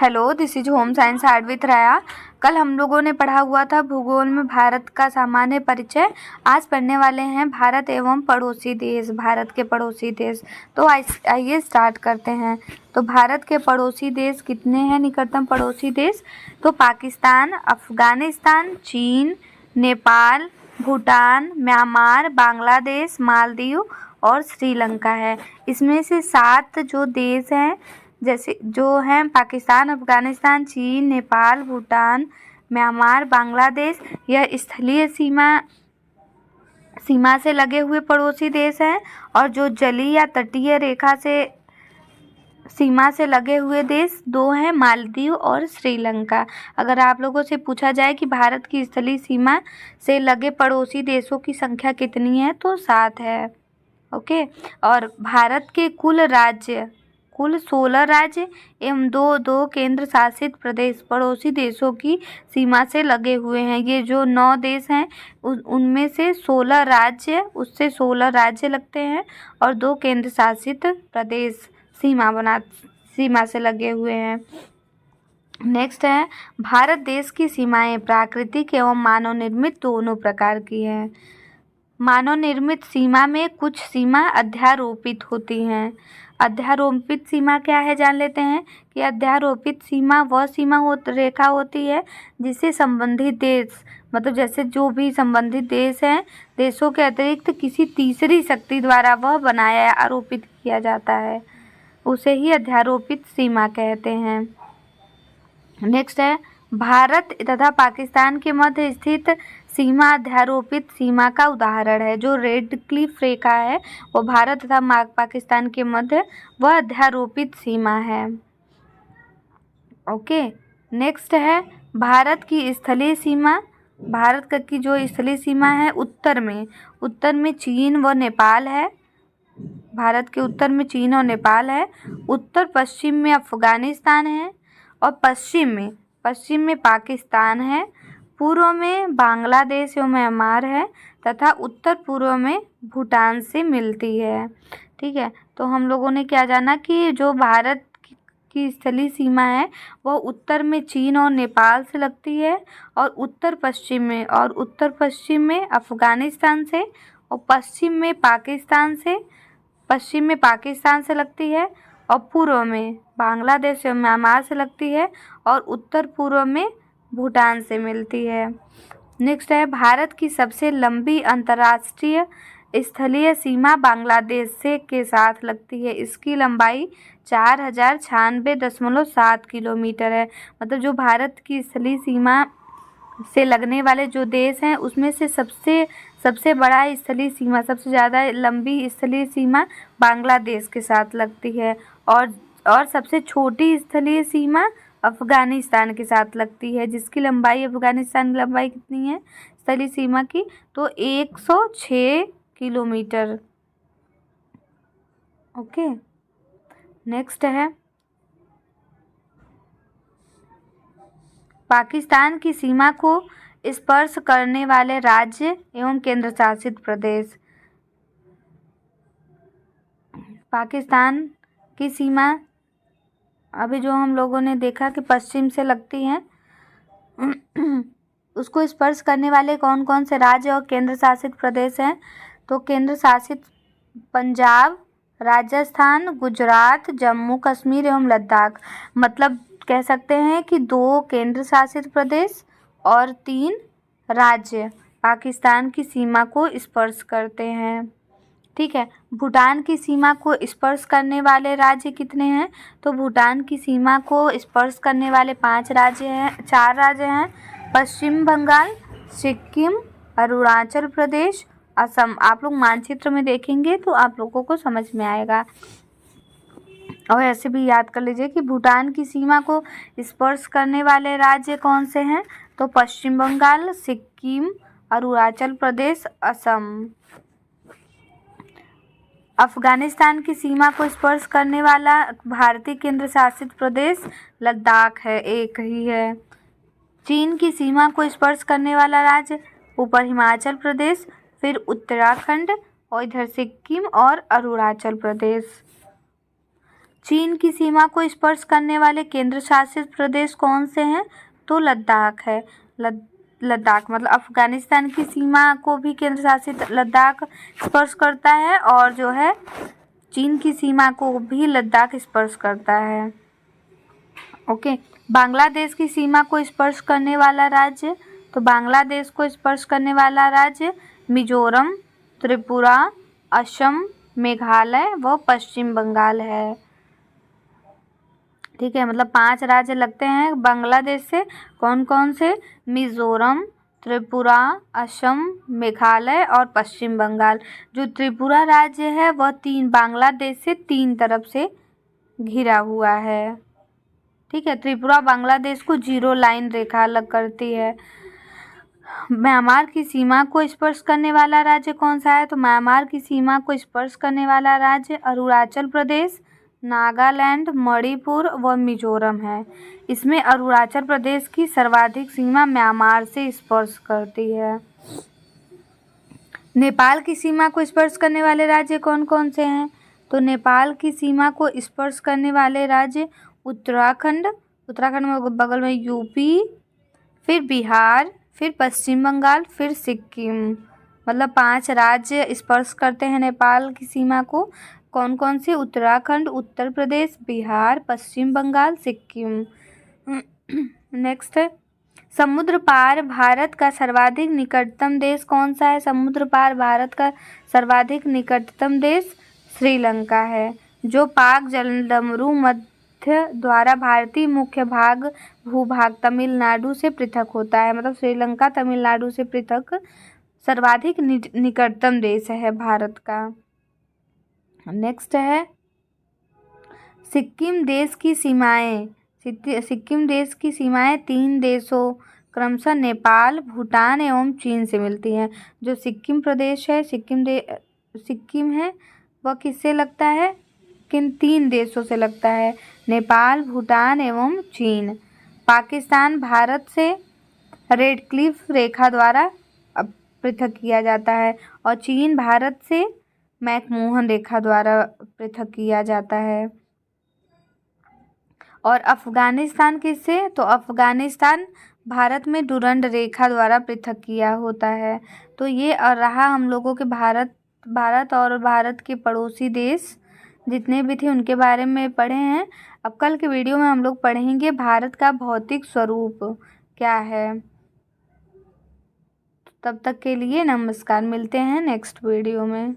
Hello, this is home science hard with राया। कल हम लोगों ने पढ़ा हुआ था भूगोल में भारत का सामान्य परिचय। आज पढ़ने वाले हैं भारत एवं पड़ोसी देश, भारत के पड़ोसी देश। तो आइए स्टार्ट करते हैं। तो भारत के पड़ोसी देश कितने हैं? निकटतम पड़ोसी देश तो पाकिस्तान, अफगानिस्तान, चीन, नेपाल, भूटान, म्यांमार, बांग्लादेश, मालदीव और श्रीलंका है। इसमें से 7 जो देश हैं जैसे जो हैं पाकिस्तान, अफगानिस्तान, चीन, नेपाल, भूटान, म्यांमार, बांग्लादेश, यह स्थलीय सीमा से लगे हुए पड़ोसी देश हैं। और जो जलीय या तटीय रेखा से सीमा से लगे हुए देश 2 हैं, मालदीव और श्रीलंका। अगर आप लोगों से पूछा जाए कि भारत की स्थलीय सीमा से लगे पड़ोसी देशों की संख्या कितनी है तो 7 है। ओके। और भारत के कुल 16 राज्य एवं दो केंद्र शासित प्रदेश पड़ोसी देशों की सीमा से लगे हुए हैं। ये जो 9 देश हैं उनमें से 16 राज्य लगते हैं और 2 केंद्र शासित प्रदेश सीमा से लगे हुए हैं। नेक्स्ट है, भारत देश की सीमाएं प्राकृतिक एवं मानव निर्मित दोनों प्रकार की हैं। मानव निर्मित सीमा में कुछ सीमा अध्यारोपित होती हैं। अध्यारोपित सीमा क्या है जान लेते हैं कि अध्यारोपित सीमा वह रेखा होती है जिससे संबंधित देश, मतलब जैसे जो भी संबंधित देश हैं, देशों के अतिरिक्त किसी तीसरी शक्ति द्वारा वह बनाया या आरोपित किया जाता है, उसे ही अध्यारोपित सीमा कहते हैं। नेक्स्ट है, भारत तथा पाकिस्तान के मध्य स्थित सीमा अध्यारोपित सीमा का उदाहरण है। जो रेड क्लिफ रेखा है वो भारत तथा पाकिस्तान के मध्य वह अध्यारोपित सीमा है। ओके। नेक्स्ट है, भारत की स्थलीय सीमा। भारत की जो स्थलीय सीमा है उत्तर में चीन व नेपाल है। भारत के उत्तर में चीन और नेपाल है। उत्तर पश्चिम में अफगानिस्तान है और पश्चिम में पाकिस्तान है। पूर्व में बांग्लादेश एवं म्यांमार है तथा उत्तर पूर्व में भूटान से मिलती है। ठीक है, तो हम लोगों ने क्या जाना कि जो भारत की स्थलीय सीमा है वह उत्तर में चीन और नेपाल से लगती है और उत्तर पश्चिम में अफगानिस्तान से और पश्चिम में पाकिस्तान से लगती है और पूर्व में बांग्लादेश और म्यांमार से लगती है और उत्तर पूर्व में भूटान से मिलती है। नेक्स्ट है, भारत की सबसे लंबी अंतर्राष्ट्रीय स्थलीय सीमा बांग्लादेश से के साथ लगती है। इसकी लंबाई 4096.7 किलोमीटर है। मतलब जो भारत की स्थलीय सीमा से लगने वाले जो देश हैं उसमें से सबसे बड़ा स्थलीय सीमा, सबसे ज़्यादा लंबी स्थलीय सीमा बांग्लादेश के साथ लगती है और सबसे छोटी स्थलीय सीमा अफगानिस्तान के साथ लगती है, जिसकी लंबाई अफगानिस्तान की लंबाई कितनी है स्थलीय सीमा की तो 106 किलोमीटर। ओके। नेक्स्ट है, पाकिस्तान की सीमा को स्पर्श करने वाले राज्य एवं केंद्र शासित प्रदेश। पाकिस्तान की सीमा अभी जो हम लोगों ने देखा कि पश्चिम से लगती है, उसको स्पर्श करने वाले कौन कौन से राज्य और केंद्र शासित प्रदेश हैं? तो केंद्र शासित पंजाब, राजस्थान, गुजरात, जम्मू कश्मीर एवं लद्दाख। मतलब कह सकते हैं कि 2 केंद्र शासित प्रदेश और 3 राज्य पाकिस्तान की सीमा को स्पर्श करते हैं। ठीक है, भूटान की सीमा को स्पर्श करने वाले राज्य कितने हैं? तो भूटान की सीमा को स्पर्श करने वाले 4 राज्य हैं, पश्चिम बंगाल, सिक्किम, अरुणाचल प्रदेश, असम। आप लोग मानचित्र में देखेंगे तो आप लोगों को समझ में आएगा। और ऐसे भी याद कर लीजिए कि भूटान की सीमा को स्पर्श करने वाले राज्य कौन से हैं? तो पश्चिम बंगाल, सिक्किम, अरुणाचल प्रदेश, असम। अफगानिस्तान की सीमा को स्पर्श करने वाला भारतीय केंद्र शासित प्रदेश लद्दाख है, एक ही है। चीन की सीमा को स्पर्श करने वाला राज्य ऊपर हिमाचल प्रदेश, फिर उत्तराखंड और इधर सिक्किम और अरुणाचल प्रदेश। चीन की सीमा को स्पर्श करने वाले केंद्र शासित प्रदेश कौन से हैं? तो लद्दाख है। लद्दाख मतलब अफगानिस्तान की सीमा को भी केंद्र शासित लद्दाख स्पर्श करता है और जो है चीन की सीमा को भी लद्दाख स्पर्श करता है। ओके। बांग्लादेश की सीमा को स्पर्श करने वाला राज्य, तो बांग्लादेश को स्पर्श करने वाला राज्य मिजोरम, त्रिपुरा, असम, मेघालय व पश्चिम बंगाल है। ठीक है, मतलब 5 राज्य लगते हैं बांग्लादेश से। कौन कौन से? मिजोरम, त्रिपुरा, असम, मेघालय और पश्चिम बंगाल। जो त्रिपुरा राज्य है वह बांग्लादेश से 3 तरफ से घिरा हुआ है। ठीक है, त्रिपुरा बांग्लादेश को 0 लाइन रेखा अलग करती है। म्यांमार की सीमा को स्पर्श करने वाला राज्य कौन सा है? तो म्यांमार की सीमा को स्पर्श करने वाला राज्य अरुणाचल प्रदेश, नागालैंड, मणिपुर व मिजोरम है। इसमें अरुणाचल प्रदेश की सर्वाधिक सीमा म्यांमार से स्पर्श करती है। नेपाल की सीमा को स्पर्श करने वाले राज्य कौन कौन से हैं? तो नेपाल की सीमा को स्पर्श करने वाले राज्य उत्तराखंड में बगल में यूपी, फिर बिहार, फिर पश्चिम बंगाल, फिर सिक्किम। मतलब 5 राज्य स्पर्श करते हैं नेपाल की सीमा को। कौन कौन से? उत्तराखंड, उत्तर प्रदेश, बिहार, पश्चिम बंगाल, सिक्किम। नेक्स्ट है समुद्र पार भारत का सर्वाधिक निकटतम देश कौन सा है? समुद्र पार भारत का सर्वाधिक निकटतम देश श्रीलंका है, जो पाक जलडमरू मध्य द्वारा भारतीय मुख्य भूभाग तमिलनाडु से पृथक होता है। मतलब श्रीलंका तमिलनाडु से पृथक सर्वाधिक निकटतम देश है भारत का। नेक्स्ट है सिक्किम देश की सीमाएं। सिक्किम देश की सीमाएं 3 देशों क्रमशः नेपाल, भूटान एवं चीन से मिलती हैं। जो सिक्किम प्रदेश है, सिक्किम है वह किससे लगता है? किन 3 देशों से लगता है? नेपाल, भूटान एवं चीन। पाकिस्तान भारत से रेड क्लिफ रेखा द्वारा पृथक किया जाता है और चीन भारत से मैकमोहन रेखा द्वारा पृथक किया जाता है। और अफगानिस्तान किससे? तो अफगानिस्तान भारत में डुरंड रेखा द्वारा पृथक किया होता है। तो ये रहा हम लोगों के भारत और भारत के पड़ोसी देश जितने भी थे उनके बारे में पढ़े हैं। अब कल के वीडियो में हम लोग पढ़ेंगे भारत का भौतिक स्वरूप क्या है। तब तक के लिए नमस्कार, मिलते हैं नेक्स्ट वीडियो में।